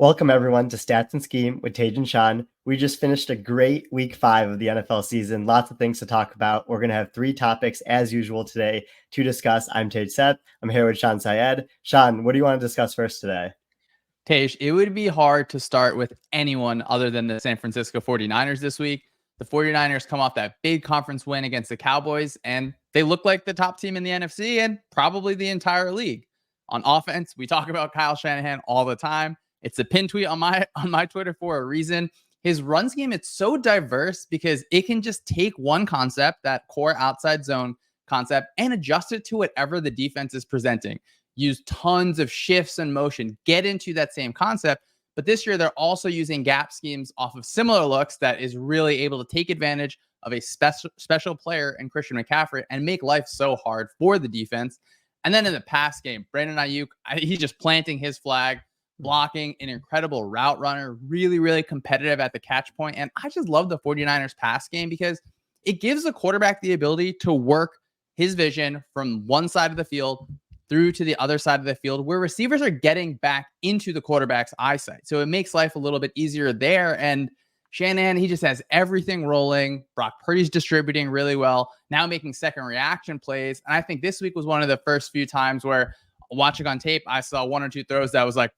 Welcome everyone to Stats and Scheme with Tage and Shawn. We just finished a great week 5 of the NFL season. Lots of things to talk about. We're going to have 3 topics as usual today to discuss. I'm Tage Seth. I'm here with Shawn Syed. Shawn, what do you want to discuss first today? Tage, it would be hard to start with anyone other than the San Francisco 49ers this week. The 49ers come off that big conference win against the Cowboys, and they look like the top team in the NFC and probably the entire league. On offense, we talk about Kyle Shanahan all the time. It's a pin tweet on my Twitter for a reason. His run scheme, it's so diverse because it can just take one concept, that core outside zone concept, and adjust it to whatever the defense is presenting. Use tons of shifts and motion, get into that same concept. But this year, they're also using gap schemes off of similar looks that is really able to take advantage of a special player in Christian McCaffrey and make life so hard for the defense. And then in the pass game, Brandon Ayuk, he's just planting his flag, blocking, an incredible route runner, really, really competitive at the catch point. And I just love the 49ers pass game because it gives the quarterback the ability to work his vision from one side of the field through to the other side of the field where receivers are getting back into the quarterback's eyesight. So it makes life a little bit easier there. And Shanahan, he just has everything rolling. Brock Purdy's distributing really well, now making second reaction plays. And I think this week was one of the first few times where watching on tape, I saw 1 or 2 throws that was like,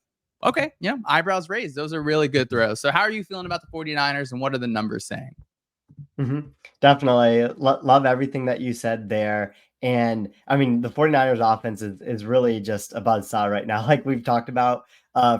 okay, eyebrows raised. Those are really good throws. So how are you feeling about the 49ers and what are the numbers saying? Definitely love everything that you said there. And I mean, the 49ers offense is really just a buzzsaw right now. Like we've talked about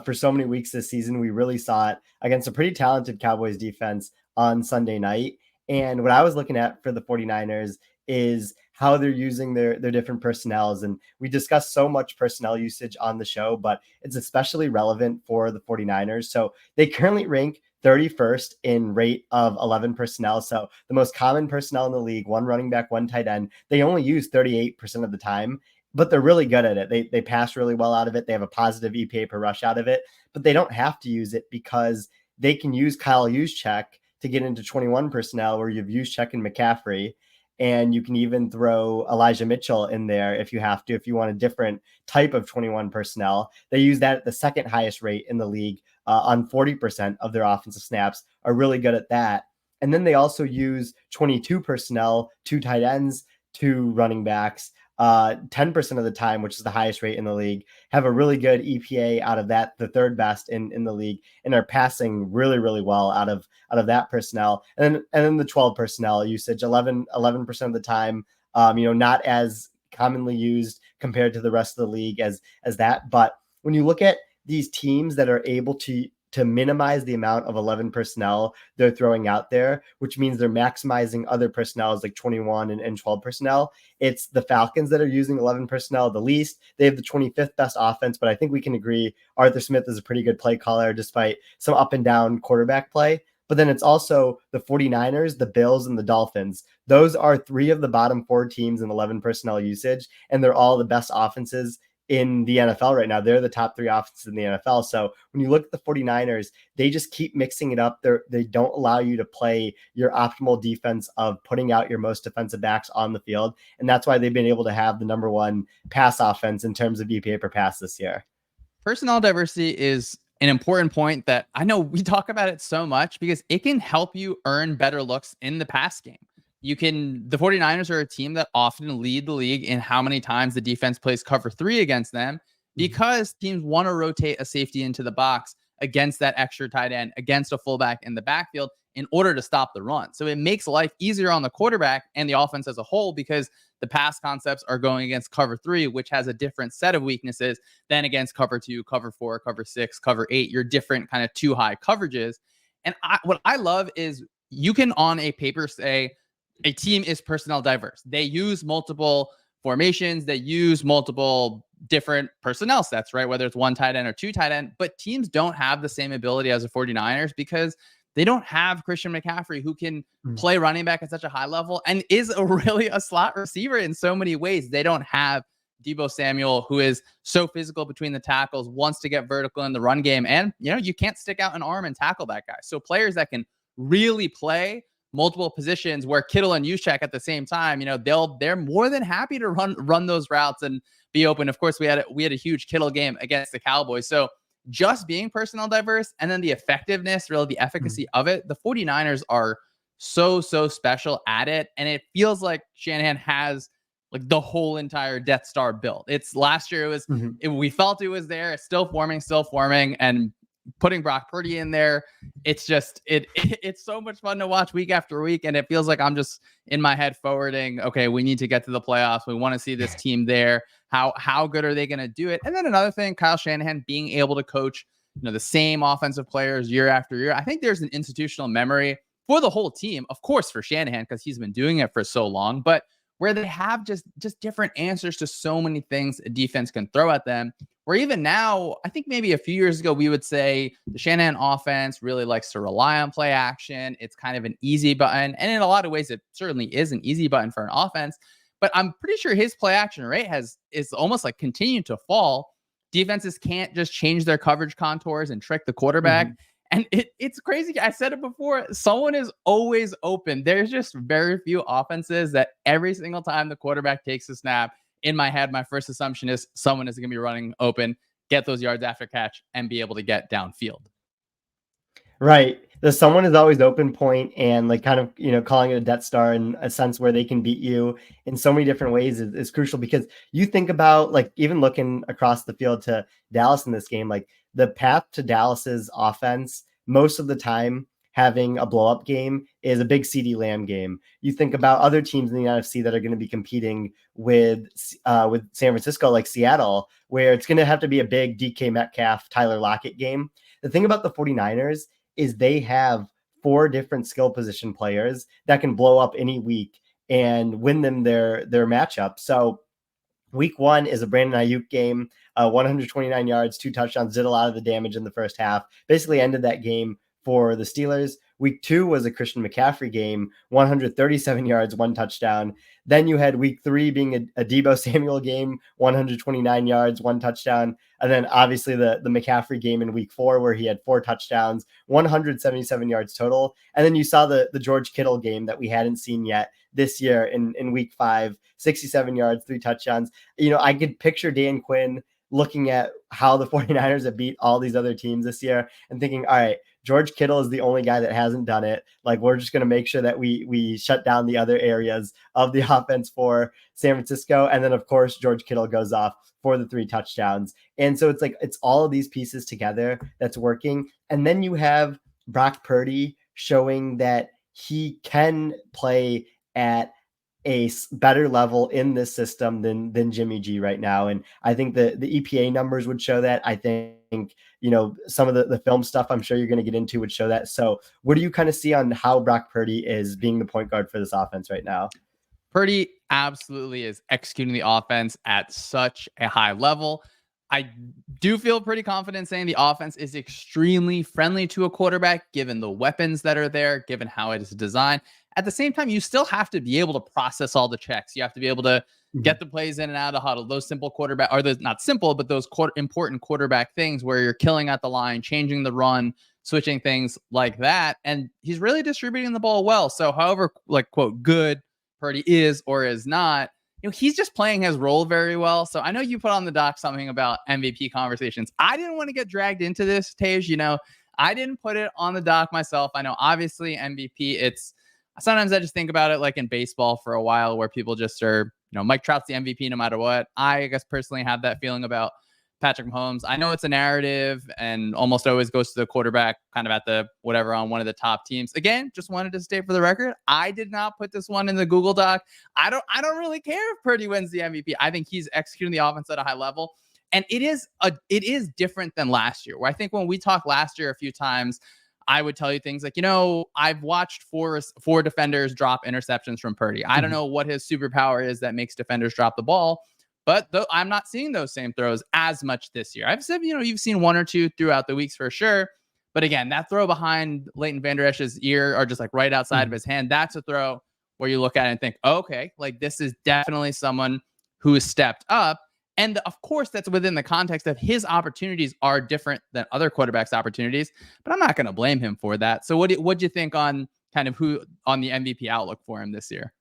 for so many weeks this season, we really saw it against a pretty talented Cowboys defense on Sunday night. And what I was looking at for the 49ers is how they're using their different personnels. And we discussed so much personnel usage on the show, but it's especially relevant for the 49ers. So they currently rank 31st in rate of 11 personnel. So the most common personnel in the league, 1 running back, 1 tight end, they only use 38% of the time, but they're really good at it. They pass really well out of it. They have a positive EPA per rush out of it, but they don't have to use it because they can use Kyle Juszczyk to get into 21 personnel where you've Juszczyk and McCaffrey. And you can even throw Elijah Mitchell in there if you have to, if you want a different type of 21 personnel. They use that at the second highest rate in the league on 40% of their offensive snaps, are really good at that. And then they also use 22 personnel, 2 tight ends, 2 running backs, 10% of the time, which is the highest rate in the league, have a really good EPA out of that, the third best in the league, and are passing really, really well out of that personnel. And then the 12 personnel usage, 11% of the time, not as commonly used compared to the rest of the league as that. But when you look at these teams that are able to minimize the amount of 11 personnel they're throwing out there, which means they're maximizing other personnel like 21 and 12 personnel. It's the Falcons that are using 11 personnel the least. They have the 25th best offense, but I think we can agree Arthur Smith is a pretty good play caller despite some up and down quarterback play. But then it's also the 49ers, the Bills, and the Dolphins. Those are 3 of the bottom 4 teams in 11 personnel usage, and they're all the best offenses in the NFL right now. They're the top 3 offenses in the NFL. So when you look at the 49ers, they just keep mixing it up. They don't allow you to play your optimal defense of putting out your most defensive backs on the field. And that's why they've been able to have the number 1 pass offense in terms of EPA per pass this year. Personnel diversity is an important point that I know we talk about it so much because it can help you earn better looks in the pass game. The 49ers are a team that often lead the league in how many times the defense plays cover 3 against them because teams want to rotate a safety into the box against that extra tight end, against a fullback in the backfield in order to stop the run. So it makes life easier on the quarterback and the offense as a whole because the pass concepts are going against cover 3, which has a different set of weaknesses than against cover 2, cover 4, cover 6, cover 8, your different kind of 2 high coverages. And what I love is you can on a paper say, a team is personnel diverse. They use multiple formations. They use multiple different personnel sets, right? Whether it's 1 tight end or 2 tight end, but teams don't have the same ability as the 49ers because they don't have Christian McCaffrey who can play running back at such a high level and is really a slot receiver in so many ways. They don't have Deebo Samuel, who is so physical between the tackles, wants to get vertical in the run game. And, you can't stick out an arm and tackle that guy. So players that can really play multiple positions where Kittle and Juszczyk at the same time, they're more than happy to run those routes and be open. Of course, we had a huge Kittle game against the Cowboys. So just being personnel diverse and then the effectiveness, really the efficacy of it, the 49ers are so special at it. And it feels like Shanahan has like the whole entire Death Star built. It's last year, we felt it was there. It's still forming, and putting Brock Purdy in there, it's just it's so much fun to watch week after week, and it feels like I'm just in my head forwarding, okay, we need to get to the playoffs. We want to see this team there. How good are they going to do it? And then another thing, Kyle Shanahan being able to coach, the same offensive players year after year. I think there's an institutional memory for the whole team, of course, for Shanahan, because he's been doing it for so long, but where they have just different answers to so many things a defense can throw at them. Where even now, I think maybe a few years ago, we would say the Shanahan offense really likes to rely on play action. It's kind of an easy button. And in a lot of ways, it certainly is an easy button for an offense. But I'm pretty sure his play action rate is almost like continued to fall. Defenses can't just change their coverage contours and trick the quarterback. And it's crazy. I said it before. Someone is always open. There's just very few offenses that every single time the quarterback takes a snap, in my head, my first assumption is someone is going to be running open, get those yards after catch, and be able to get downfield. Right. The someone is always open point, and like kind of, calling it a Death Star in a sense where they can beat you in so many different ways is crucial, because you think about like even looking across the field to Dallas in this game, like the path to Dallas's offense most of the time having a blow up game is a big CeeDee Lamb game. You think about other teams in the NFC that are going to be competing with San Francisco, like Seattle, where it's going to have to be a big DK Metcalf, Tyler Lockett game. The thing about the 49ers is they have 4 different skill position players that can blow up any week and win them their matchup. So week 1 is a Brandon Ayuk game, 129 yards, 2 touchdowns, did a lot of the damage in the first half, basically ended that game for the Steelers. Week 2 was a Christian McCaffrey game, 137 yards, 1 touchdown. Then you had week 3 being a Deebo Samuel game, 129 yards, 1 touchdown. And then obviously the McCaffrey game in week 4 where he had 4 touchdowns, 177 yards total. And then you saw the George Kittle game that we hadn't seen yet this year in week 5, 67 yards, 3 touchdowns. I could picture Dan Quinn looking at how the 49ers have beat all these other teams this year and thinking, all right, George Kittle is the only guy that hasn't done it. Like, we're just going to make sure that we shut down the other areas of the offense for San Francisco. And then, of course, George Kittle goes off for the 3 touchdowns. And so it's all of these pieces together that's working. And then you have Brock Purdy showing that he can play at a better level in this system than Jimmy G right now. And I think the EPA numbers would show that. I think, some of the film stuff I'm sure you're going to get into would show that. So what do you kind of see on how Brock Purdy is being the point guard for this offense right now? Purdy absolutely is executing the offense at such a high level. I do feel pretty confident saying the offense is extremely friendly to a quarterback, given the weapons that are there, given how it is designed. At the same time, you still have to be able to process all the checks. You have to be able to get the plays in and out of the huddle. Those simple quarterback, or those not simple, but those important quarterback things where you're killing at the line, changing the run, switching things like that. And he's really distributing the ball well. So however, like, quote, good Purdy is or is not, he's just playing his role very well. So I know you put on the doc something about MVP conversations. I didn't want to get dragged into this, Tej. I didn't put it on the doc myself. I know obviously MVP, sometimes I just think about it like in baseball for a while where people just are, Mike Trout's the MVP no matter what. I guess personally have that feeling about Patrick Mahomes. I know it's a narrative and almost always goes to the quarterback kind of at the whatever on one of the top teams. Again, just wanted to state for the record, I did not put this one in the Google Doc. I don't really care if Purdy wins the MVP. I think he's executing the offense at a high level. And it is different than last year, where I think when we talked last year a few times, I would tell you things like, I've watched four defenders drop interceptions from Purdy. I don't know what his superpower is that makes defenders drop the ball, but I'm not seeing those same throws as much this year. I've said, you've seen 1 or 2 throughout the weeks for sure. But again, that throw behind Leighton Vander Esch's ear or just like right outside of his hand, that's a throw where you look at it and think, okay, like this is definitely someone who has stepped up. And of course, that's within the context of his opportunities are different than other quarterbacks' opportunities, but I'm not going to blame him for that. So what'd you think on kind of on the MVP outlook for him this year?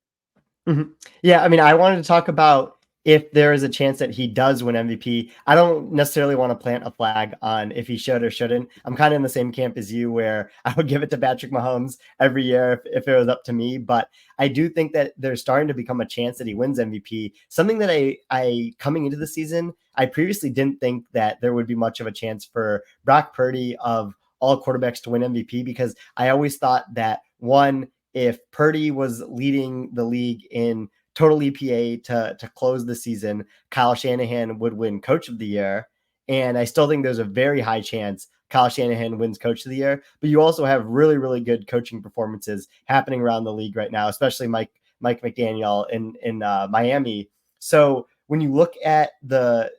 Yeah, I mean, I wanted to talk about if there is a chance that he does win MVP, I don't necessarily want to plant a flag on if he should or shouldn't. I'm kind of in the same camp as you, where I would give it to Patrick Mahomes every year if it was up to me. But I do think that there's starting to become a chance that he wins MVP. Something that I coming into the season, I previously didn't think that there would be much of a chance for Brock Purdy of all quarterbacks to win MVP, because I always thought that, one, if Purdy was leading the league in total EPA to close the season, Kyle Shanahan would win Coach of the Year. And I still think there's a very high chance Kyle Shanahan wins Coach of the Year. But you also have really, really good coaching performances happening around the league right now, especially Mike McDaniel in Miami. So when you look at the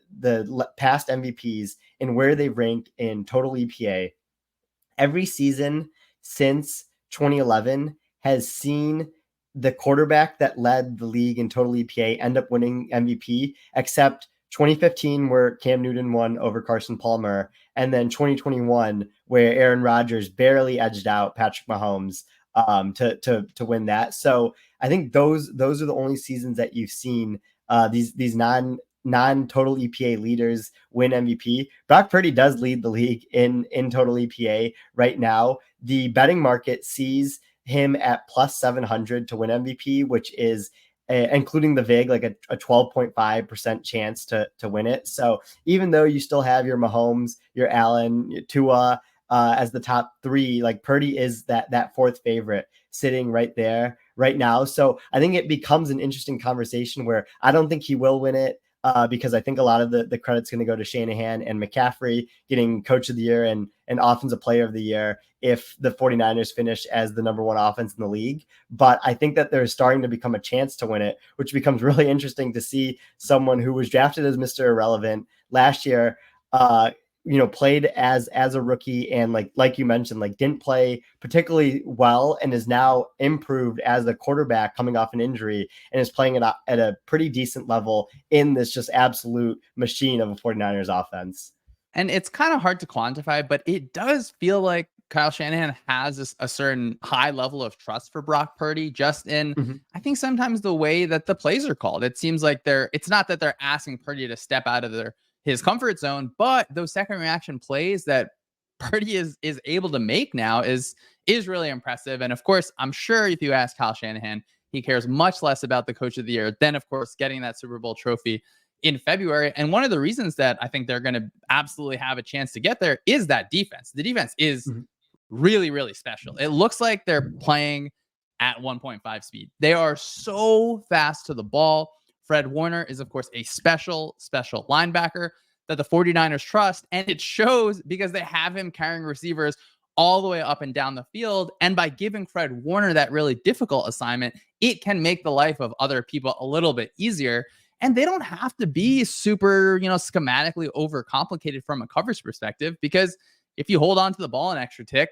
past MVPs and where they rank in total EPA, every season since 2011 has seen the quarterback that led the league in total EPA end up winning MVP, except 2015, where Cam Newton won over Carson Palmer, and then 2021, where Aaron Rodgers barely edged out Patrick Mahomes to win that. So I think those are the only seasons that you've seen these non-total EPA leaders win MVP. Brock Purdy does lead the league in total EPA right now. The betting market sees him at plus 700 to win MVP, which is including the VIG, like a 12.5% chance to win it. So even though you still have your Mahomes, your Allen, your Tua as the top three, like Purdy is that fourth favorite sitting right there right now. So I think it becomes an interesting conversation where I don't think he will win it. Because I think a lot of the credit's going to go to Shanahan and McCaffrey getting Coach of the Year and Offensive Player of the Year if the 49ers finish as the number one offense in the league. But I think that there's starting to become a chance to win it, which becomes really interesting to see someone who was drafted as Mr. Irrelevant last year, played as a rookie and like you mentioned, like didn't play particularly well and is now improved as a quarterback coming off an injury and is playing at a pretty decent level in this just absolute machine of a 49ers offense. And it's kind of hard to quantify, but it does feel like Kyle Shanahan has a certain high level of trust for Brock Purdy, just in, I think sometimes the way that the plays are called. It seems like it's not that they're asking Purdy to step out of his comfort zone, but those second reaction plays that Purdy is able to make now is really impressive. And of course, I'm sure if you ask Kyle Shanahan, he cares much less about the Coach of the Year than, of course, getting that Super Bowl trophy in February. And one of the reasons that I think they're going to absolutely have a chance to get there is that defense. The defense is really, really special. It looks like they're playing at 1.5 speed. They are so fast to the ball. Fred Warner is, of course, a special linebacker that the 49ers trust. And it shows because they have him carrying receivers all the way up and down the field. And by giving Fred Warner that really difficult assignment, it can make the life of other people a little bit easier. And they don't have to be super, schematically overcomplicated from a coverage perspective, because if you hold on to the ball an extra tick,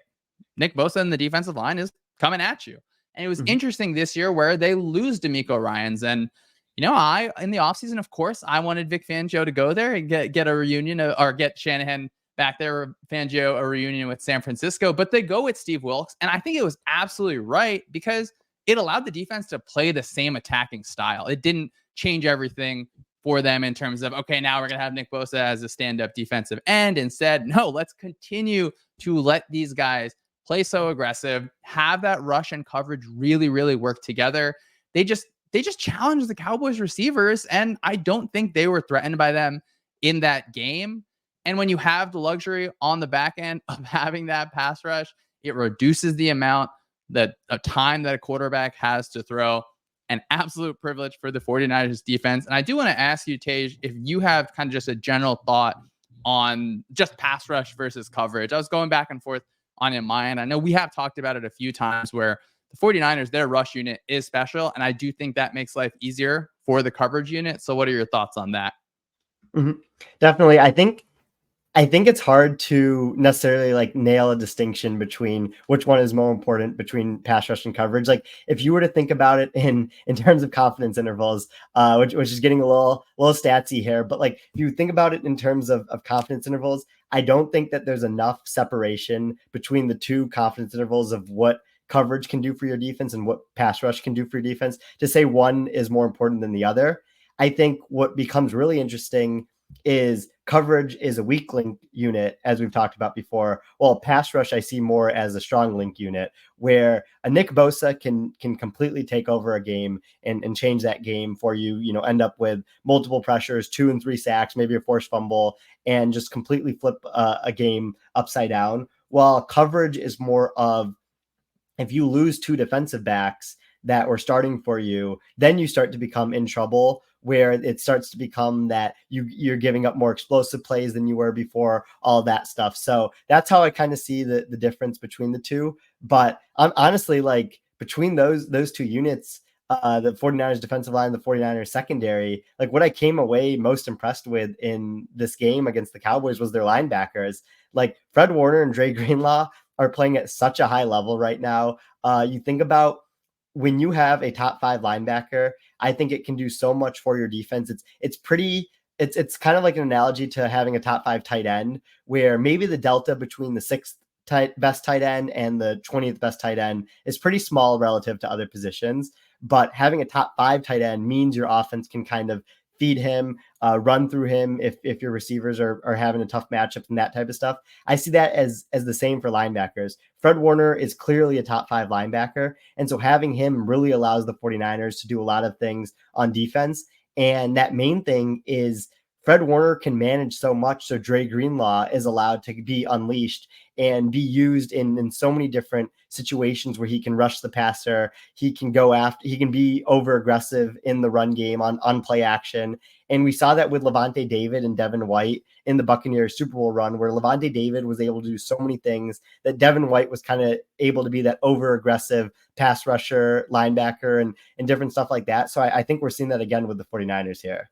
Nick Bosa and the defensive line is coming at you. And it was interesting this year where they lose DeMeco Ryans. And, in the offseason, of course, I wanted Vic Fangio to go there and get a reunion or get Shanahan back there, Fangio a reunion with San Francisco. But they go with Steve Wilkes. And I think it was absolutely right because it allowed the defense to play the same attacking style. It didn't change everything for them in terms of, okay, now we're going to have Nick Bosa as a stand-up defensive end. Instead, no, let's continue to let these guys play so aggressive, have that rush and coverage really, really work together. They just challenged the Cowboys receivers, and I don't think they were threatened by them in that game. And when you have the luxury on the back end of having that pass rush, it reduces the amount of time that a quarterback has to throw. An absolute privilege for the 49ers defense. And I do want to ask you, Tej, if you have kind of just a general thought on just pass rush versus coverage. I was going back and forth on it in my end. I know we have talked about it a few times where the 49ers, their rush unit is special. And I do think that makes life easier for the coverage unit. So what are your thoughts on that? Definitely. I think it's hard to necessarily like nail a distinction between which one is more important between pass rush and coverage. Like if you were to think about it in terms of confidence intervals, which is getting a little statsy here, but like if you think about it in terms of confidence intervals, I don't think that there's enough separation between the two confidence intervals of what coverage can do for your defense and what pass rush can do for your defense to say one is more important than the other. I think what becomes really interesting is coverage is a weak link unit, as we've talked about before. Well, pass rush I see more as a strong link unit, where a Nick Bosa can completely take over a game and change that game for you. You know, end up with multiple pressures, 2 and 3 sacks, maybe a forced fumble, and just completely flip a game upside down. While coverage is more of, if you lose 2 defensive backs that were starting for you, then you start to become in trouble, where it starts to become that you're giving up more explosive plays than you were before, all that stuff. So that's how I kind of see the difference between the two. But honestly, like between those two units, the 49ers defensive line, the 49ers secondary, like what I came away most impressed with in this game against the Cowboys was their linebackers. Like Fred Warner and Dre Greenlaw are playing at such a high level right now. You think about when you have a top 5 linebacker, I think it can do so much for your defense. It's kind of like an analogy to having a top 5 tight end, where maybe the delta between the 6th best tight end and the 20th best tight end is pretty small relative to other positions. But having a top 5 tight end means your offense can kind of feed him, run through him if your receivers are having a tough matchup and that type of stuff. I see that as the same for linebackers. Fred Warner is clearly a top 5 linebacker, and so having him really allows the 49ers to do a lot of things on defense. And that main thing is Fred Warner can manage so much, so Dre Greenlaw is allowed to be unleashed and be used in so many different situations where he can rush the passer, he can go after, he can be over aggressive in the run game on play action. And we saw that with Levante David and Devin White in the Buccaneers Super Bowl run, where Levante David was able to do so many things that Devin White was kind of able to be that over aggressive pass rusher, linebacker, and different stuff like that. So I think we're seeing that again with the 49ers here.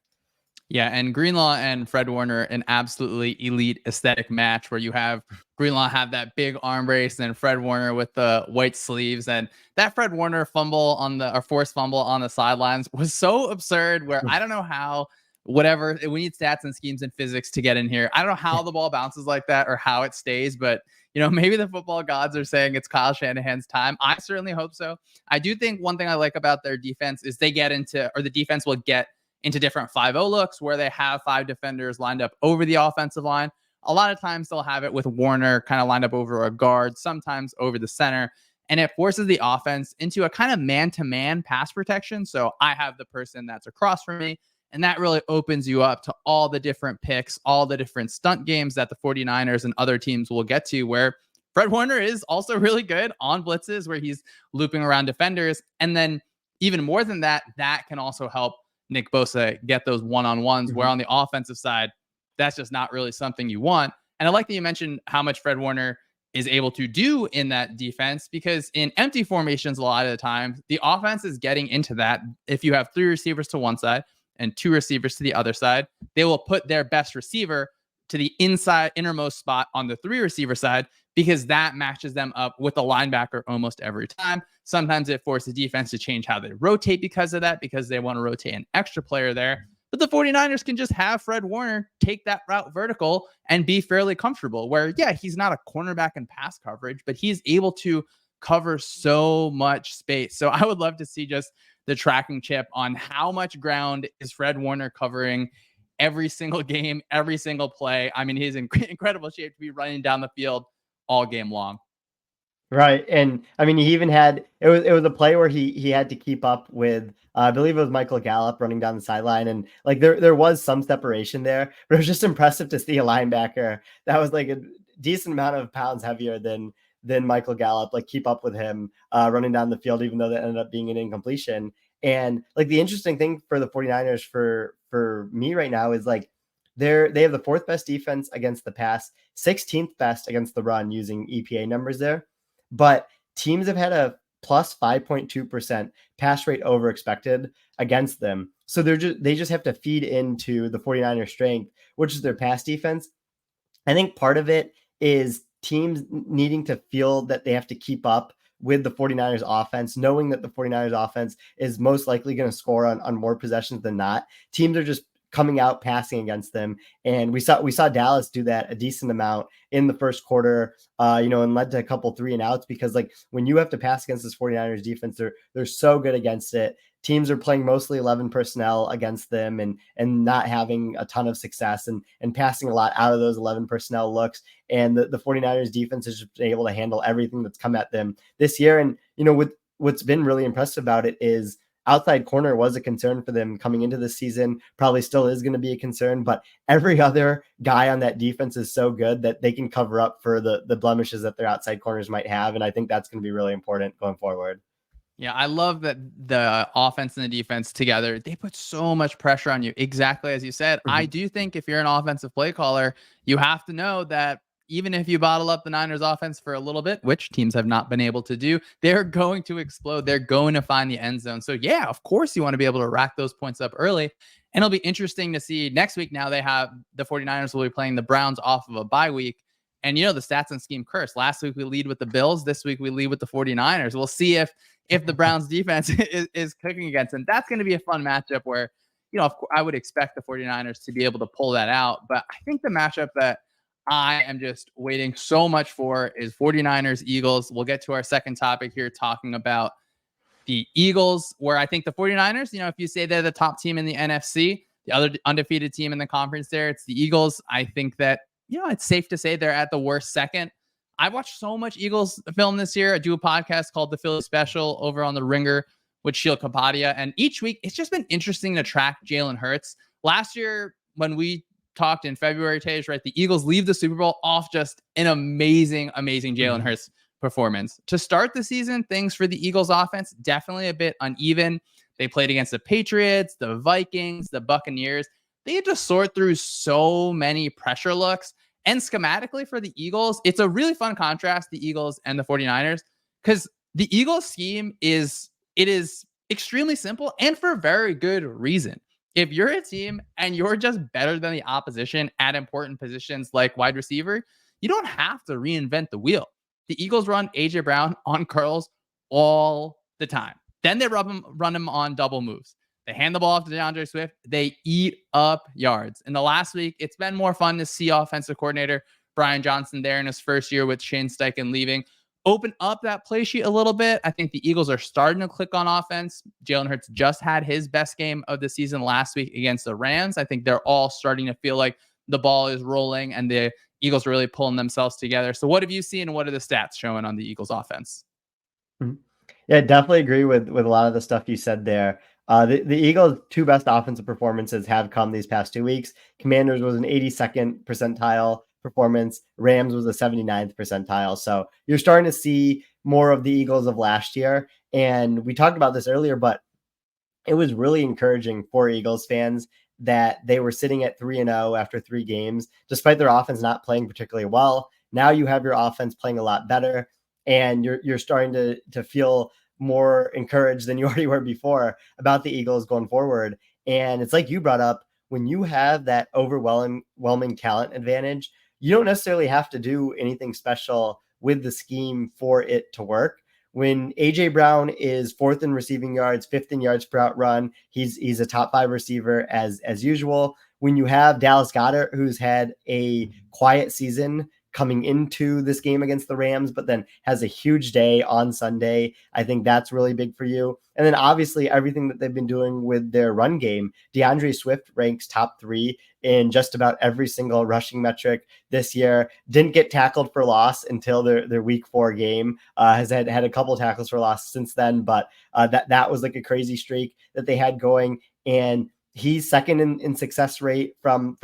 Yeah, and Greenlaw and Fred Warner, an absolutely elite aesthetic match where you have Greenlaw have that big arm brace and Fred Warner with the white sleeves. And that Fred Warner fumble on the, or forced fumble on the sidelines was so absurd, where I don't know how, whatever, we need stats and schemes and physics to get in here. I don't know how the ball bounces like that or how it stays, but maybe the football gods are saying it's Kyle Shanahan's time. I certainly hope so. I do think one thing I like about their defense is they get into, or the defense will get into different 5-0 looks where they have 5 defenders lined up over the offensive line. A lot of times they'll have it with Warner kind of lined up over a guard, sometimes over the center, and it forces the offense into a kind of man-to-man pass protection. So I have the person that's across from me, and that really opens you up to all the different picks, all the different stunt games that the 49ers and other teams will get to, where Fred Warner is also really good on blitzes where he's looping around defenders. And then even more than that, that can also help Nick Bosa get those one-on-ones, where on the offensive side, that's just not really something you want. And I like that you mentioned how much Fred Warner is able to do in that defense, because in empty formations, a lot of the time, the offense is getting into that. If you have 3 receivers to one side and 2 receivers to the other side, they will put their best receiver to the inside innermost spot on the 3 receiver side, because that matches them up with the linebacker almost every time. Sometimes it forces defense to change how they rotate because of that, because they want to rotate an extra player there. But the 49ers can just have Fred Warner take that route vertical and be fairly comfortable, where, yeah, he's not a cornerback in pass coverage, but he's able to cover so much space. So I would love to see just the tracking chip on how much ground is Fred Warner covering every single game, every single play. I mean, he's in incredible shape to be running down the field all game long. Right. And I mean, he even had, it was a play where he had to keep up with, I believe it was Michael Gallup running down the sideline. And like there was some separation there, but it was just impressive to see a linebacker that was like a decent amount of pounds heavier than Michael Gallup, like keep up with him running down the field, even though that ended up being an incompletion. And like the interesting thing for the 49ers for me right now is like they have the 4th best defense against the pass, 16th best against the run using EPA numbers there. But teams have had a plus 5.2% pass rate over expected against them. So they just have to feed into the 49ers strength, which is their pass defense. I think part of it is teams needing to feel that they have to keep up with the 49ers offense, knowing that the 49ers offense is most likely going to score on more possessions than not. Teams are just coming out passing against them. And we saw Dallas do that a decent amount in the first quarter, and led to a couple 3 and outs, because like when you have to pass against this 49ers defense, they're so good against it. teams are playing mostly 11 personnel against them and not having a ton of success and passing a lot out of those 11 personnel looks. And the 49ers defense has just been able to handle everything that's come at them this year. And, with what's been really impressive about it is outside corner was a concern for them coming into this season, probably still is going to be a concern, but every other guy on that defense is so good that they can cover up for the blemishes that their outside corners might have. And I think that's going to be really important going forward. Yeah, I love that the offense and the defense together, they put so much pressure on you. Exactly as you said. I do think if you're an offensive play caller, you have to know that even if you bottle up the Niners offense for a little bit, which teams have not been able to do, they're going to explode. They're going to find the end zone. So yeah, of course you want to be able to rack those points up early. And it'll be interesting to see next week. Now they have the 49ers will be playing the Browns off of a bye week. And the stats and scheme curse. Last week we lead with the Bills. This week we lead with the 49ers. We'll see if the Browns defense is cooking against them. That's going to be a fun matchup where, I would expect the 49ers to be able to pull that out. But I think the matchup that I am just waiting so much for is 49ers Eagles. We'll get to our second topic here talking about the Eagles, where I think the 49ers, if you say they're the top team in the NFC, the other undefeated team in the conference there, it's the Eagles. I think that, it's safe to say they're at the worst second. I've watched so much Eagles film this year. I do a podcast called The Philly Special over on The Ringer with Sheil Kapadia. And each week, it's just been interesting to track Jalen Hurts. Last year, when we talked in February, Tej, right, the Eagles leave the Super Bowl off just an amazing Jalen Hurts performance. To start the season, things for the Eagles offense, definitely a bit uneven. They played against the Patriots, the Vikings, the Buccaneers. They had to sort through so many pressure looks. And schematically for the Eagles, it's a really fun contrast, the Eagles and the 49ers, because the Eagles scheme is extremely simple and for very good reason. If you're a team and you're just better than the opposition at important positions like wide receiver, you don't have to reinvent the wheel. The Eagles run A.J. Brown on curls all the time. Then they run him on double moves. They hand the ball off to DeAndre Swift. They eat up yards. In the last week, it's been more fun to see offensive coordinator Brian Johnson there in his first year with Shane Steichen leaving. Open up that play sheet a little bit. I think the Eagles are starting to click on offense. Jalen Hurts just had his best game of the season last week against the Rams. I think they're all starting to feel like the ball is rolling and the Eagles are really pulling themselves together. So what have you seen and what are the stats showing on the Eagles offense? Yeah, definitely agree with a lot of the stuff you said there. The Eagles' two best offensive performances have come these past 2 weeks. Commanders was an 82nd percentile performance. Rams was a 79th percentile. So you're starting to see more of the Eagles of last year. And we talked about this earlier, but it was really encouraging for Eagles fans that they were sitting at 3-0 after 3 games, despite their offense not playing particularly well. Now you have your offense playing a lot better, and you're starting to feel more encouraged than you already were before about the Eagles going forward. And it's like you brought up, when you have that overwhelming talent advantage, you don't necessarily have to do anything special with the scheme for it to work. When A.J. Brown is 4th in receiving yards, 5th in yards per out run, he's a top 5 receiver as usual. When you have Dallas Goedert, who's had a quiet season coming into this game against the Rams, but then has a huge day on Sunday, I think that's really big for you. And then obviously everything that they've been doing with their run game, DeAndre Swift ranks top 3 in just about every single rushing metric this year. Didn't get tackled for loss until their week 4 game. Has had a couple tackles for loss since then, but that was like a crazy streak that they had going. And he's second in success rate from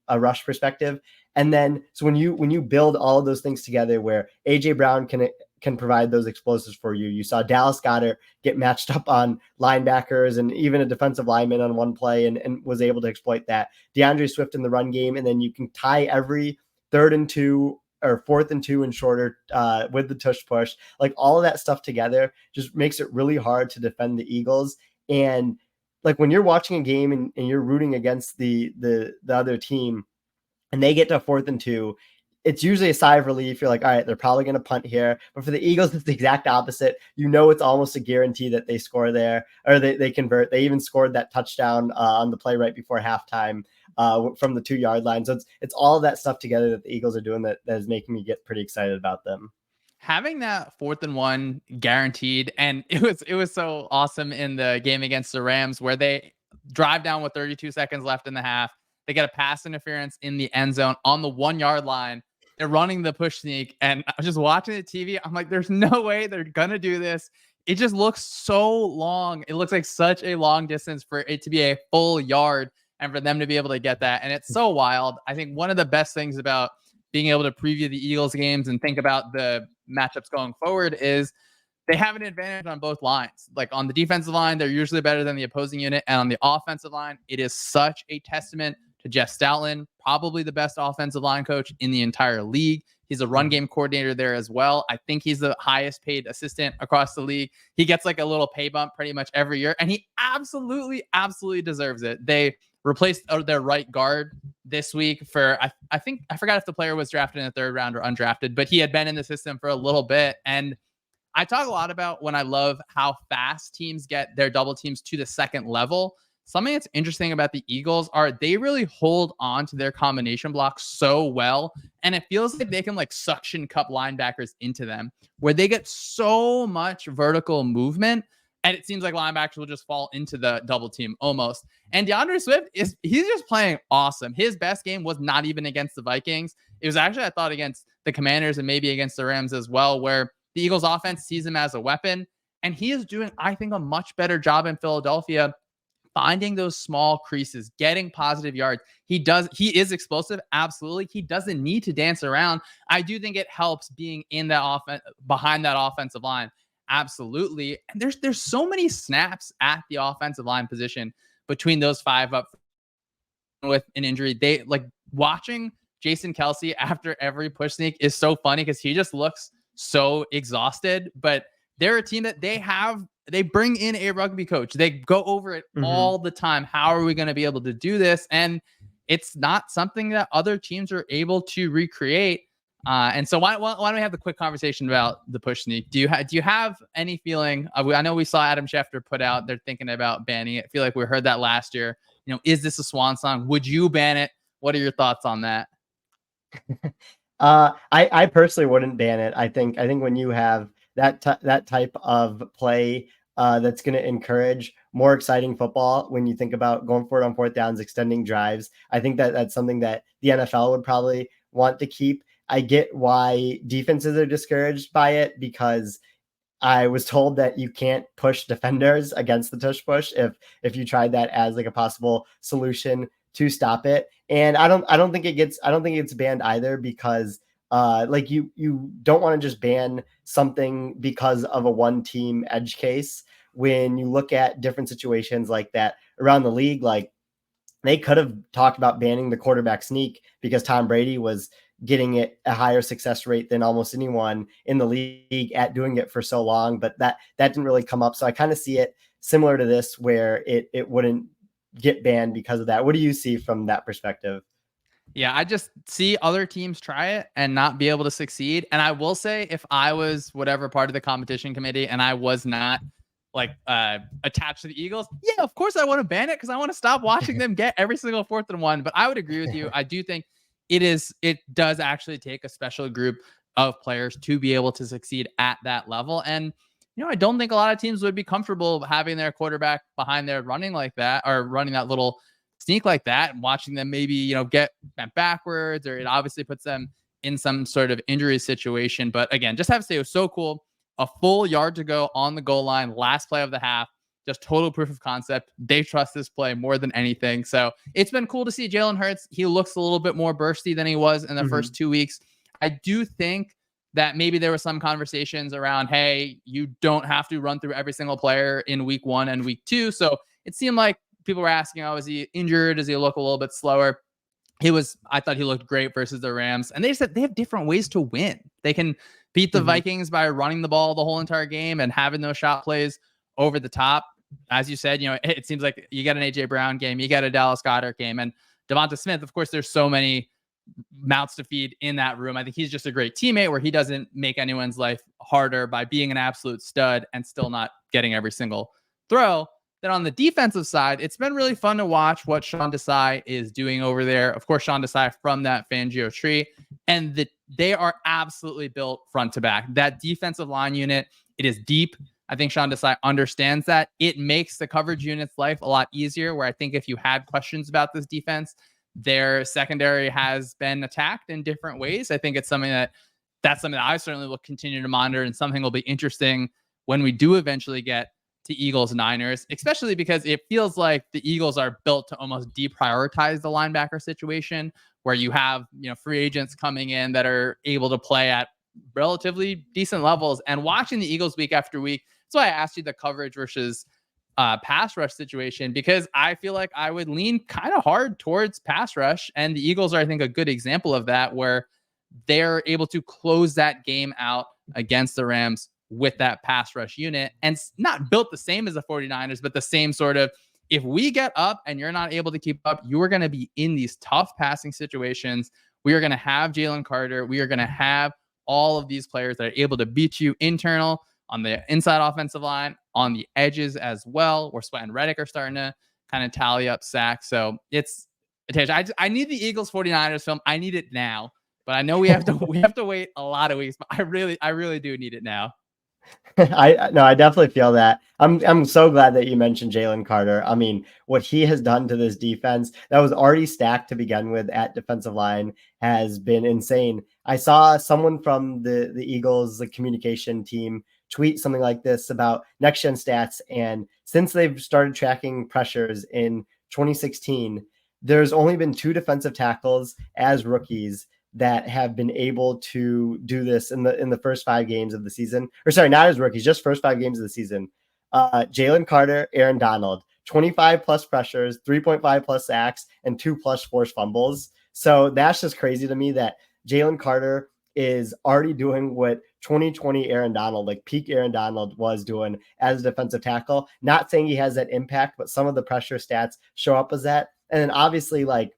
a rush perspective. And then, so when you build all of those things together, where A.J. Brown can provide those explosives for you, you saw Dallas Goedert get matched up on linebackers and even a defensive lineman on one play and was able to exploit that. DeAndre Swift in the run game, and then you can tie every 3rd and 2 or 4th and 2 and shorter with the tush push. Like all of that stuff together just makes it really hard to defend the Eagles. And like when you're watching a game and you're rooting against the other team, and they get to 4th and 2, it's usually a sigh of relief. You're like, all right, they're probably going to punt here. But for the Eagles, it's the exact opposite. It's almost a guarantee that they score there, or they convert. They even scored that touchdown on the play right before halftime from the 2-yard line. So it's all of that stuff together that the Eagles are doing that is making me get pretty excited about them. having that 4th and 1 guaranteed, and it was so awesome in the game against the Rams where they drive down with 32 seconds left in the half. They get a pass interference in the end zone on the 1-yard line. They're running the push sneak, and I was just watching the TV. I'm like, there's no way they're gonna do this. It just looks so long. It looks like such a long distance for it to be a full yard and for them to be able to get that. And it's so wild. I think one of the best things about being able to preview the Eagles games and think about the matchups going forward is they have an advantage on both lines. Like on the defensive line, they're usually better than the opposing unit. And on the offensive line, it is such a testament to Jeff Stoutland, probably the best offensive line coach in the entire league. He's a run game coordinator there as well. I think he's the highest paid assistant across the league. He gets like a little pay bump pretty much every year, and he absolutely deserves it. They replaced their right guard this week for, I think, I forgot if the player was drafted in the 3rd round or undrafted, but he had been in the system for a little bit. And I talk a lot about when I love how fast teams get their double teams to the 2nd level. Something that's interesting about the Eagles are they really hold on to their combination blocks so well. And it feels like they can like suction cup linebackers into them where they get so much vertical movement. And it seems like linebackers will just fall into the double team almost. And DeAndre Swift he's just playing awesome. His best game was not even against the Vikings. It was actually, I thought, against the Commanders and maybe against the Rams as well, where the Eagles offense sees him as a weapon. And he is doing, I think, a much better job in Philadelphia finding those small creases, getting positive yards. He is explosive. Absolutely. He doesn't need to dance around. I do think it helps being in that offense, behind that offensive line. Absolutely. And there's so many snaps at the offensive line position between those 5 up with an injury. They like watching Jason Kelce after every push sneak is so funny because he just looks so exhausted, but they're a team that they bring in a rugby coach. They go over it all the time. How are we going to be able to do this? And it's not something that other teams are able to recreate. And so why don't we have the quick conversation about the push sneak? Do you have any feeling? I know we saw Adam Schefter put out they're thinking about banning it. I feel like we heard that last year. Is this a swan song? Would you ban it? What are your thoughts on that? I personally wouldn't ban it. I think when you have that type of play that's going to encourage more exciting football, when you think about going for it on 4th downs, extending drives, I think that's something that the NFL would probably want to keep. I get why defenses are discouraged by it because I was told that you can't push defenders against the tush push if you tried that as like a possible solution to stop it. And I don't think it gets banned either because like you don't want to just ban something because of a one team edge case. When you look at different situations like that around the league, like they could have talked about banning the quarterback sneak because Tom Brady was getting it a higher success rate than almost anyone in the league at doing it for so long, but that didn't really come up. So I kind of see it similar to this where it wouldn't get banned because of that. What do you see from that perspective? Yeah, I just see other teams try it and not be able to succeed. And I will say, if I was whatever part of the competition committee and I was not like attached to the Eagles, yeah, of course I want to ban it because I want to stop watching them get every single 4th and 1. But I would agree with you. I do think it does actually take a special group of players to be able to succeed at that level. And I don't think a lot of teams would be comfortable having their quarterback behind there running like that or running that little sneak like that and watching them maybe, get bent backwards, or it obviously puts them in some sort of injury situation. But again, just have to say it was so cool. A full yard to go on the goal line, last play of the half, just total proof of concept. They trust this play more than anything. So it's been cool to see Jalen Hurts. He looks a little bit more bursty than he was in the first 2 weeks. I do think that maybe there were some conversations around, hey, you don't have to run through every single player in week 1 and week 2. So it seemed like people were asking, is he injured? Does he look a little bit slower? I thought he looked great versus the Rams. And they said they have different ways to win. They can beat the Vikings by running the ball the whole entire game and having those shot plays over the top. As you said, it seems like you got an AJ Brown game, you got a Dallas Goedert game, and Devonta Smith. Of course, there's so many mouths to feed in that room. I think he's just a great teammate where he doesn't make anyone's life harder by being an absolute stud and still not getting every single throw. Then on the defensive side, it's been really fun to watch what Shawn Desai is doing over there. Of course, Shawn Desai from that Fangio tree, and they are absolutely built front to back. That defensive line unit, it is deep. I think Shawn Desai understands that. It makes the coverage unit's life a lot easier, where I think if you had questions about this defense, their secondary has been attacked in different ways. I think it's something that's something that I certainly will continue to monitor, and something will be interesting when we do eventually get to Eagles Niners, especially because it feels like the Eagles are built to almost deprioritize the linebacker situation, where you have, free agents coming in that are able to play at relatively decent levels. And watching the Eagles week after week, that's why I asked you the coverage versus pass rush situation, because I feel like I would lean kind of hard towards pass rush. And the Eagles are, I think, a good example of that, where they're able to close that game out against the Rams with that pass rush unit, and not built the same as the 49ers, but the same sort of, if we get up and you're not able to keep up, you are going to be in these tough passing situations. We are going to have Jalen Carter. We are going to have all of these players that are able to beat you internal on the inside offensive line, on the edges as well, where Sweat and Reddick are starting to kind of tally up sacks. So it's, I need the Eagles 49ers film. I need it now, but I know we have to wait a lot of weeks, but I really do need it now. I definitely feel that. I'm so glad that you mentioned Jalen Carter. I mean, what he has done to this defense that was already stacked to begin with at defensive line has been insane. I saw someone from the Eagles, the communication team, tweet something like this about next gen stats, and since they've started tracking pressures in 2016, there's only been 2 defensive tackles as rookies that have been able to do this in the first 5 games of the season. Or sorry, not as rookies, just first 5 games of the season. Jalen Carter, Aaron Donald, 25 plus pressures, 3.5 plus sacks, and 2 plus forced fumbles. So that's just crazy to me that Jalen Carter is already doing what 2020 Aaron Donald, like peak Aaron Donald, was doing as a defensive tackle. Not saying he has that impact, but some of the pressure stats show up as that. And then obviously, like,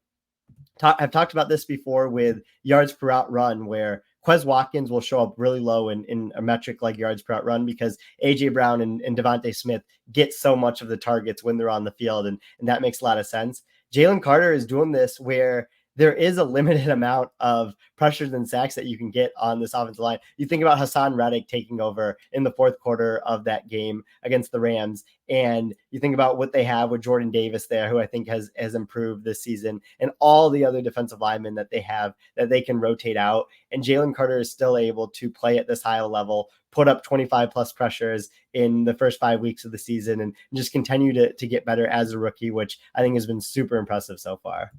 I've talked about this before with yards per out run, where Quez Watkins will show up really low in a metric like yards per out run, because AJ Brown and Devontae Smith get so much of the targets when they're on the field. And that makes a lot of sense. Jalen Carter is doing this where there is a limited amount of pressures and sacks that you can get on this offensive line. You think about Hassan Reddick taking over in the 4th quarter of that game against the Rams, and you think about what they have with Jordan Davis there, who I think has improved this season, and all the other defensive linemen that they have that they can rotate out. And Jalen Carter is still able to play at this high level, put up 25 plus pressures in the first 5 weeks of the season, and just continue to get better as a rookie, which I think has been super impressive so far.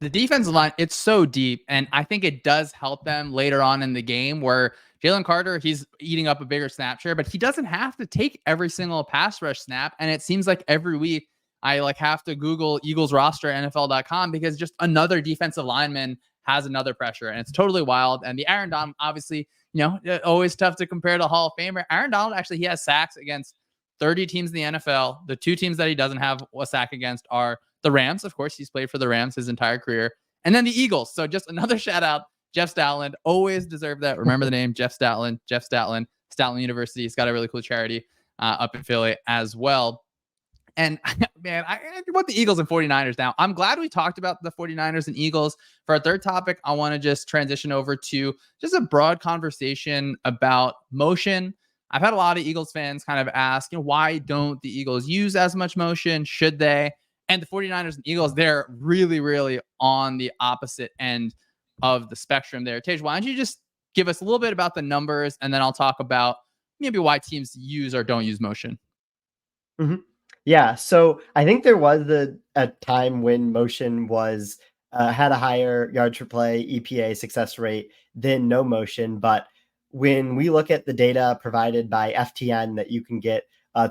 The defensive line, it's so deep, and I think it does help them later on in the game, where Jalen Carter, he's eating up a bigger snap share, but he doesn't have to take every single pass rush snap. And it seems like every week I have to Google Eagles roster NFL.com, because just another defensive lineman has another pressure, and it's totally wild. And the Aaron Donald, obviously, always tough to compare to Hall of Famer. Aaron Donald, actually, he has sacks against 30 teams in the NFL. The 2 teams that he doesn't have a sack against are the Rams. Of course, he's played for the Rams his entire career. And then the Eagles. So just another shout out, Jeff Stoutland. Always deserve that. Remember the name, Jeff Stoutland. Jeff Stoutland, Stoutland University. He's got a really cool charity up in Philly as well. And man, I want the Eagles and 49ers now. I'm glad we talked about the 49ers and Eagles. For our third topic, I want to just transition over to just a broad conversation about motion. I've had a lot of Eagles fans kind of ask, why don't the Eagles use as much motion? Should they? And the 49ers and Eagles, they're really, really on the opposite end of the spectrum there. Tej, why don't you just give us a little bit about the numbers, and then I'll talk about maybe why teams use or don't use motion. Mm-hmm. Yeah, so I think there was a time when motion was had a higher yards per play EPA success rate than no motion. But when we look at the data provided by FTN that you can get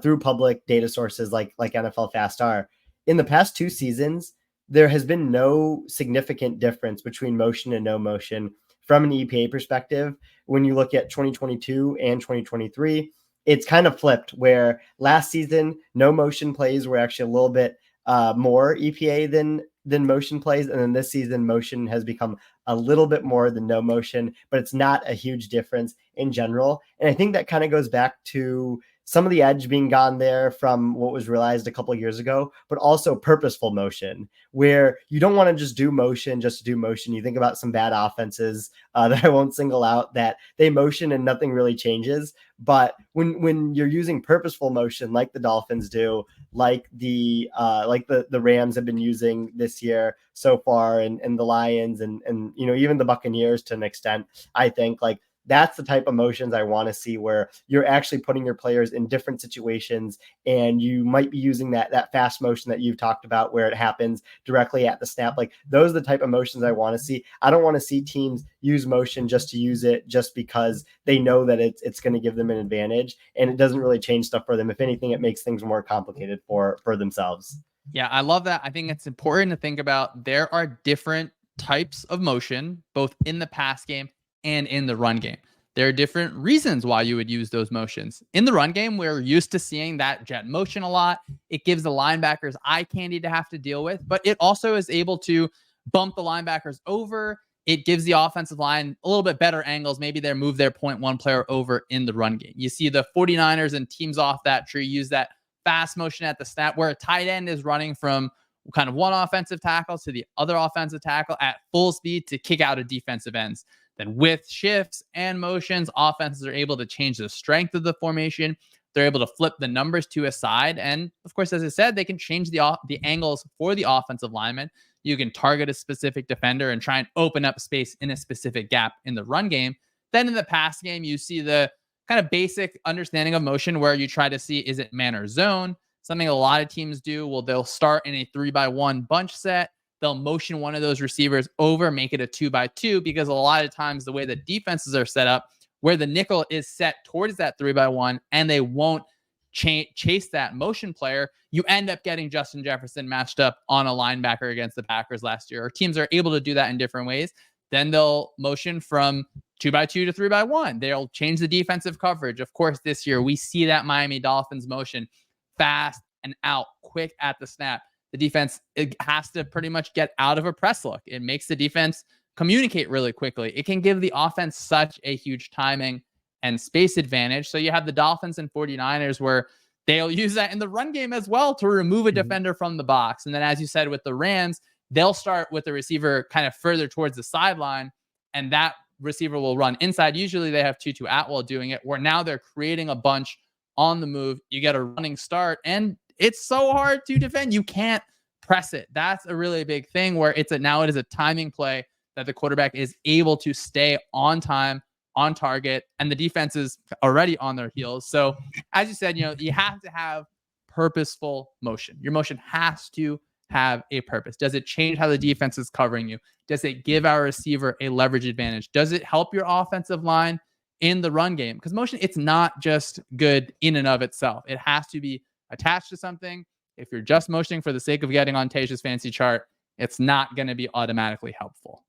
through public data sources like NFL FastR, in the past 2 seasons, there has been no significant difference between motion and no motion from an EPA perspective. When you look at 2022 and 2023, it's kind of flipped, where last season, no motion plays were actually a little bit more EPA than motion plays. And then this season, motion has become a little bit more than no motion, but it's not a huge difference in general. And I think that kind of goes back to some of the edge being gone there from what was realized a couple of years ago, but also purposeful motion, where you don't want to just do motion just to do motion. You think about some bad offenses that I won't single out, that they motion and nothing really changes. But when you're using purposeful motion like the Dolphins do, like the Rams have been using this year so far, and the Lions and even the Buccaneers to an extent, I think like that's the type of motions I want to see, where you're actually putting your players in different situations, and you might be using that fast motion that you've talked about where it happens directly at the snap. Like those are the type of motions I want to see. I don't want to see teams use motion just to use it, just because they know that it's going to give them an advantage, and it doesn't really change stuff for them. If anything, it makes things more complicated for themselves. Yeah, I love that. I think it's important to think about there are different types of motion, both in the pass game and in the run game. There are different reasons why you would use those motions. In the run game, we're used to seeing that jet motion a lot. It gives the linebackers eye candy to have to deal with, but it also is able to bump the linebackers over. It gives the offensive line a little bit better angles. Maybe they move their point one player over in the run game. You see the 49ers and teams off that tree use that fast motion at the snap, where a tight end is running from kind of one offensive tackle to the other offensive tackle at full speed to kick out of defensive ends. Then with shifts and motions, offenses are able to change the strength of the formation. They're able to flip the numbers to a side. And of course, as I said, they can change the angles for the offensive lineman. You can target a specific defender and try and open up space in a specific gap in the run game. Then in the pass game, you see the kind of basic understanding of motion, where you try to see, is it man or zone? Something a lot of teams do. Well, they'll start in a 3-by-1 bunch set. They'll motion one of those receivers over, make it a 2-by-2, because a lot of times the way the defenses are set up, where the nickel is set towards that 3-by-1 and they won't chase that motion player, you end up getting Justin Jefferson matched up on a linebacker against the Packers last year. Or teams are able to do that in different ways. Then they'll motion from 2-by-2 to 3-by-1. They'll change the defensive coverage. Of course, this year we see that Miami Dolphins motion fast and out, quick at the snap. The defense, it has to pretty much get out of a press look. It makes the defense communicate really quickly. It can give the offense such a huge timing and space advantage. So you have the Dolphins and 49ers where they'll use that in the run game as well to remove a defender from the box. And then, as you said, with the Rams, they'll start with the receiver kind of further towards the sideline, and that receiver will run inside. Usually they have Tutu Atwell doing it, where now they're creating a bunch on the move. You get a running start, and it's so hard to defend. You can't press it. That's a really big thing, where it is a timing play that the quarterback is able to stay on time, on target, and the defense is already on their heels. So as you said, you have to have purposeful motion. Your motion has to have a purpose. Does it change how the defense is covering you? Does it give our receiver a leverage advantage? Does it help your offensive line in the run game? Because motion, it's not just good in and of itself. It has to be attached to something. If you're just motioning for the sake of getting on Tayshia's fancy chart, it's not going to be automatically helpful.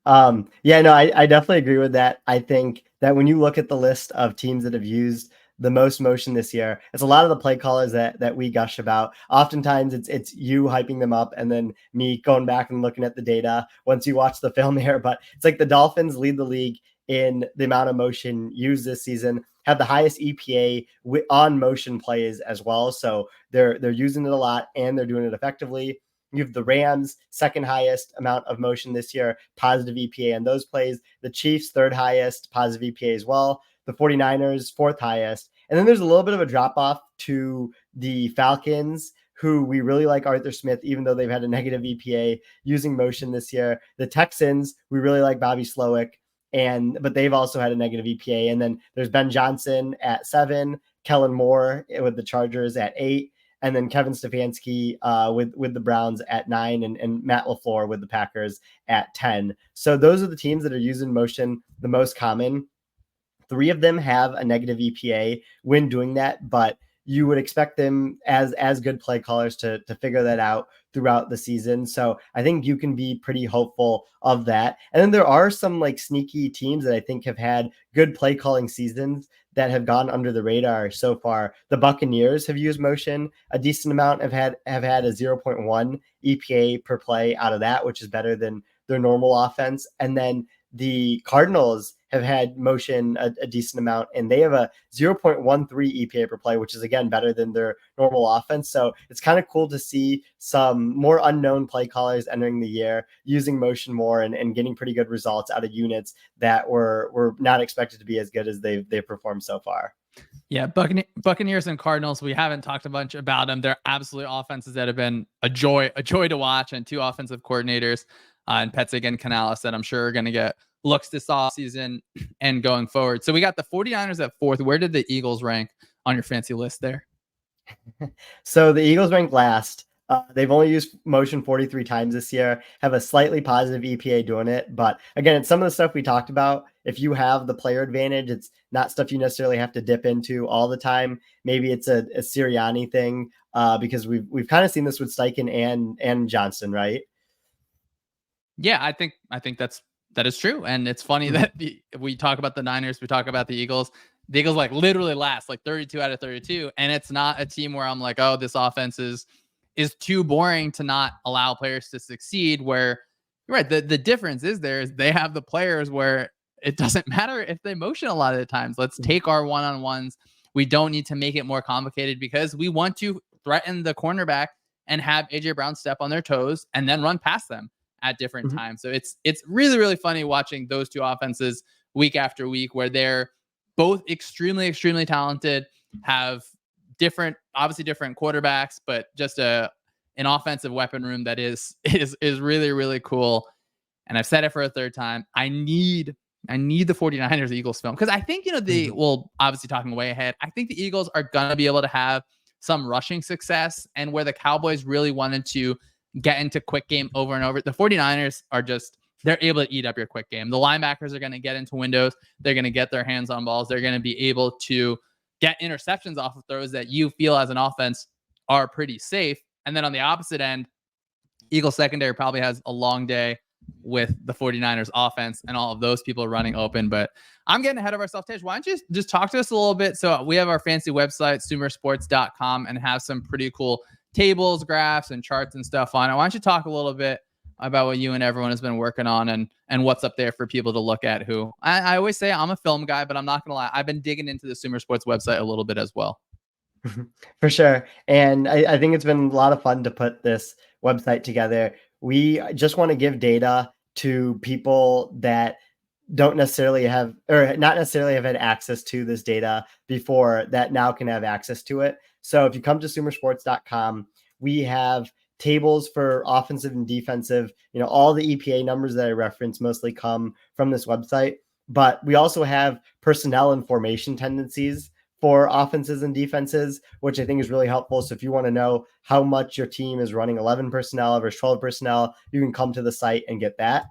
Yeah, no, I definitely agree with that. I think that when you look at the list of teams that have used the most motion this year, it's a lot of the play callers that we gush about. Oftentimes it's you hyping them up and then me going back and looking at the data once you watch the film here. But it's like the Dolphins lead the league in the amount of motion used this season, have the highest EPA on motion plays as well. So they're using it a lot and they're doing it effectively. You have the Rams, second highest amount of motion this year, positive EPA on those plays. The Chiefs, third highest, positive EPA as well. The 49ers, fourth highest. And then there's a little bit of a drop off to the Falcons, who we really like Arthur Smith, even though they've had a negative EPA using motion this year. The Texans, we really like Bobby Slowick, but they've also had a negative EPA. And then there's Ben Johnson at 7, Kellen Moore with the Chargers at 8. And then Kevin Stefanski with the Browns at 9, and Matt LaFleur with the Packers at 10. So those are the teams that are using motion the most common. 3 of them have a negative EPA when doing that, but you would expect them as good play callers to figure that out throughout the season. So I think you can be pretty hopeful of that. And then there are some like sneaky teams that I think have had good play calling seasons that have gone under the radar so far. The Buccaneers have used motion a decent amount, have had a 0.1 EPA per play out of that, which is better than their normal offense. And then the Cardinals have had motion a decent amount, and they have a 0.13 EPA per play, which is again better than their normal offense. So it's kind of cool to see some more unknown play callers entering the year using motion more and getting pretty good results out of units that were not expected to be as good as they've performed so far. Yeah, Buccaneers and Cardinals, we haven't talked a bunch about them. They're absolute offenses that have been a joy to watch, and two offensive coordinators, and Petzig and Canales, that I'm sure are going to get looks this offseason and going forward. So we got the 49ers at 4th. Where did the Eagles rank on your fancy list there? So the Eagles ranked last. They've only used motion 43 times this year, have a slightly positive EPA doing it. But again, it's some of the stuff we talked about. If you have the player advantage, it's not stuff you necessarily have to dip into all the time. Maybe it's a Sirianni thing because we've kind of seen this with Steichen and Johnston, right? Yeah, I think that is true. And it's funny that we talk about the Niners, we talk about the Eagles. The Eagles like literally last, like 32 out of 32. And it's not a team where I'm like, oh, this offense is too boring to not allow players to succeed. Where you're right, the difference is they have the players where it doesn't matter if they motion a lot of the times. Let's take our one-on-ones. We don't need to make it more complicated because we want to threaten the cornerback and have AJ Brown step on their toes and then run past them at different times. So it's really, really funny watching those two offenses week after week, where they're both extremely, extremely talented, have obviously different quarterbacks, but just an offensive weapon room that is really, really cool. And I've said it for a third time. I need the 49ers Eagles film, because I think, well, obviously talking way ahead, I think the Eagles are going to be able to have some rushing success, and where the Cowboys really wanted to get into quick game over and over, the 49ers are they're able to eat up your quick game. The linebackers are going to get into windows. They're going to get their hands on balls. They're going to be able to get interceptions off of throws that you feel as an offense are pretty safe. And then on the opposite end, Eagles secondary probably has a long day with the 49ers offense and all of those people running open. But I'm getting ahead of ourselves. Tej, why don't you just talk to us a little bit? So we have our fancy website, sumersports.com, and have some pretty cool tables, graphs, and charts and stuff on it. Why don't you talk a little bit about what you and everyone has been working on and what's up there for people to look at? Who I always say I'm a film guy, but I'm not going to lie, I've been digging into the Sumer Sports website a little bit as well. For sure. And I think it's been a lot of fun to put this website together. We just want to give data to people that don't necessarily have, or not necessarily have had access to this data before, that now can have access to it. So if you come to sumersports.com, we have tables for offensive and defensive. All the EPA numbers that I reference mostly come from this website, but we also have personnel and formation tendencies for offenses and defenses, which I think is really helpful. So if you want to know how much your team is running 11 personnel versus 12 personnel, you can come to the site and get that.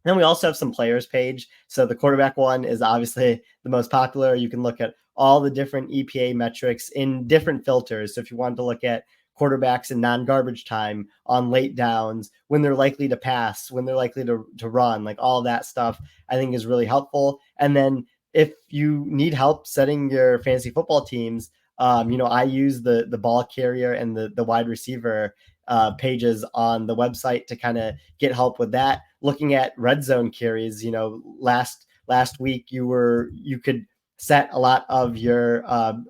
Then we also have some players page. So the quarterback one is obviously the most popular. You can look at all the different EPA metrics in different filters. So if you want to look at quarterbacks in non-garbage time, on late downs, when they're likely to pass, when they're likely to run, like all that stuff, I think is really helpful. And then if you need help setting your fantasy football teams, I use the ball carrier and the wide receiver pages on the website to kind of get help with that. Looking at red zone carries, last week you could set a lot of your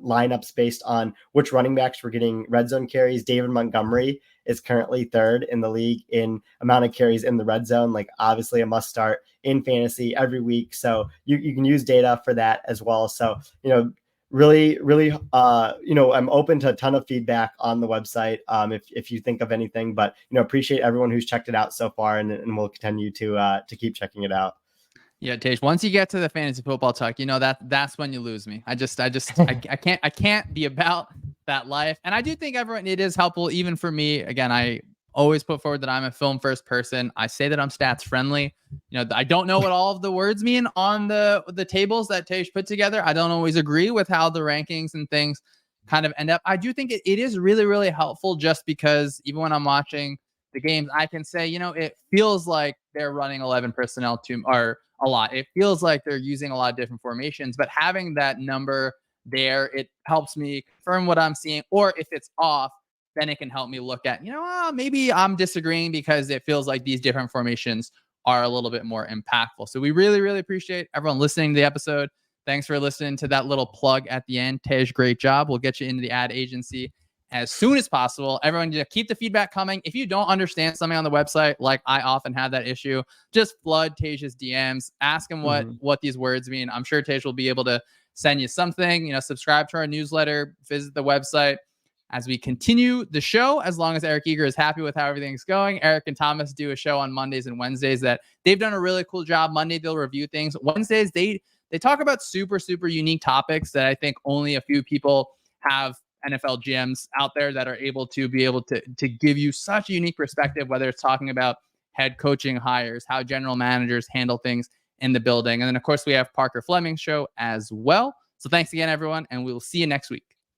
lineups based on which running backs were getting red zone carries. David Montgomery is currently third in the league in amount of carries in the red zone, like obviously a must start in fantasy every week. So you can use data for that as well. So, really, I'm open to a ton of feedback on the website if you think of anything, but, appreciate everyone who's checked it out so far, and we'll continue to keep checking it out. Yeah, Tej, once you get to the fantasy football talk, that's when you lose me. I can't be about that life. And I do think it is helpful, even for me. Again, I always put forward that I'm a film first person. I say that I'm stats friendly. I don't know what all of the words mean on the tables that Tej put together. I don't always agree with how the rankings and things kind of end up. I do think it is really, really helpful, just because even when I'm watching the games, I can say, it feels like they're running 11 personnel or a lot. It feels like they're using a lot of different formations, but having that number there, it helps me confirm what I'm seeing. Or if it's off, then it can help me look at, maybe I'm disagreeing because it feels like these different formations are a little bit more impactful. So we really, really appreciate everyone listening to the episode. Thanks for listening to that little plug at the end. Tej, great job. We'll get you into the ad agency as soon as possible. Everyone, just keep the feedback coming. If you don't understand something on the website, like I often have that issue, just flood Tej's DMs. Ask him what these words mean. I'm sure Tej will be able to send you something. Subscribe to our newsletter, visit the website. As we continue the show, as long as Eric Eager is happy with how everything's going, Eric and Thomas do a show on Mondays and Wednesdays that they've done a really cool job. Monday, they'll review things. Wednesdays, they talk about super, super unique topics that I think only a few people have NFL GMs out there that are able to give you such a unique perspective, whether it's talking about head coaching hires, how general managers handle things in the building. And then, of course, we have Parker Fleming's show as well. So thanks again, everyone, and we will see you next week.